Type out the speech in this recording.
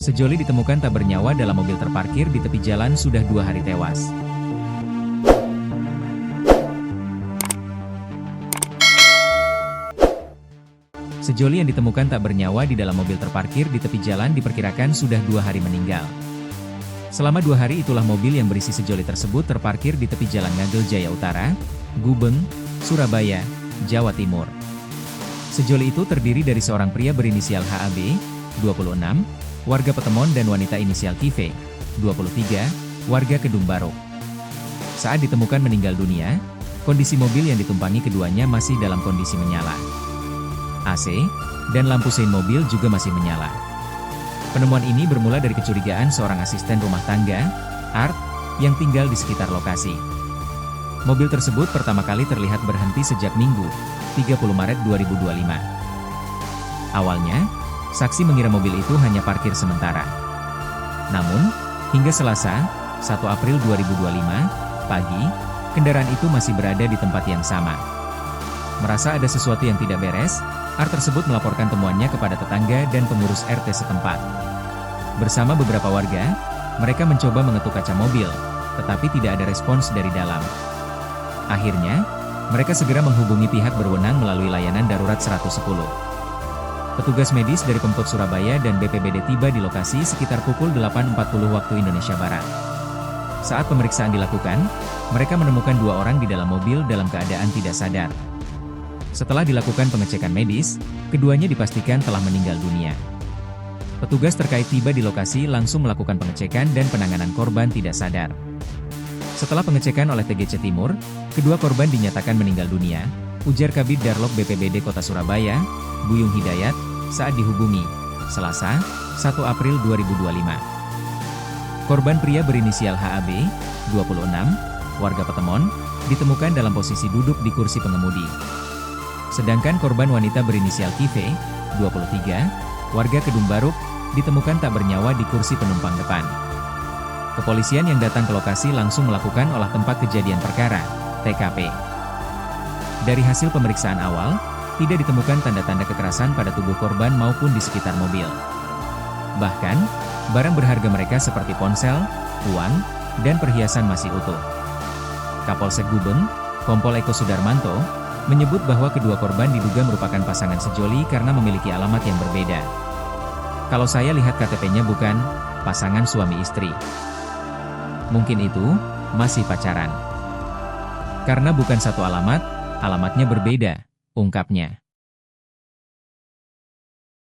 Sejoli ditemukan tak bernyawa dalam mobil terparkir di tepi jalan sudah 2 hari tewas. Sejoli yang ditemukan tak bernyawa di dalam mobil terparkir di tepi jalan diperkirakan sudah 2 hari meninggal. Selama 2 hari itulah mobil yang berisi sejoli tersebut terparkir di tepi jalan Ngagel Jaya Utara, Gubeng, Surabaya, Jawa Timur. Sejoli itu terdiri dari seorang pria berinisial HAB, 26, warga Petemon dan wanita inisial KIV, 23, warga Kedung Baruk. Saat ditemukan meninggal dunia, kondisi mobil yang ditumpangi keduanya masih dalam kondisi menyala. AC, dan lampu sein mobil juga masih menyala. Penemuan ini bermula dari kecurigaan seorang asisten rumah tangga, Art, yang tinggal di sekitar lokasi. Mobil tersebut pertama kali terlihat berhenti sejak Minggu, 30 Maret 2025. Awalnya, saksi mengira mobil itu hanya parkir sementara. Namun, hingga Selasa, 1 April 2025, pagi, kendaraan itu masih berada di tempat yang sama. Merasa ada sesuatu yang tidak beres, Art tersebut melaporkan temuannya kepada tetangga dan pengurus RT setempat. Bersama beberapa warga, mereka mencoba mengetuk kaca mobil, tetapi tidak ada respons dari dalam. Akhirnya, mereka segera menghubungi pihak berwenang melalui layanan darurat 110. Petugas medis dari Pemkot Surabaya dan BPBD tiba di lokasi sekitar pukul 8.40 waktu Indonesia Barat. Saat pemeriksaan dilakukan, mereka menemukan 2 orang di dalam mobil dalam keadaan tidak sadar. Setelah dilakukan pengecekan medis, keduanya dipastikan telah meninggal dunia. Petugas terkait tiba di lokasi langsung melakukan pengecekan dan penanganan korban tidak sadar. Setelah pengecekan oleh TGC Timur, kedua korban dinyatakan meninggal dunia, ujar Kabid Darlok BPBD Kota Surabaya, Buyung Hidayat, saat dihubungi, Selasa, 1 April 2025. Korban pria berinisial HAB, 26, warga Petemon, ditemukan dalam posisi duduk di kursi pengemudi. Sedangkan korban wanita berinisial KIV, 23, warga Kedung Baruk, ditemukan tak bernyawa di kursi penumpang depan. Kepolisian yang datang ke lokasi langsung melakukan olah tempat kejadian perkara, TKP. Dari hasil pemeriksaan awal, tidak ditemukan tanda-tanda kekerasan pada tubuh korban maupun di sekitar mobil. Bahkan, barang berharga mereka seperti ponsel, uang, dan perhiasan masih utuh. Kapolsek Gubeng, Kompol Eko Sudarmanto, menyebut bahwa kedua korban diduga merupakan pasangan sejoli karena memiliki alamat yang berbeda. Kalau saya lihat KTP-nya bukan pasangan suami istri. Mungkin itu masih pacaran. Karena bukan satu alamat, alamatnya berbeda, ungkapnya.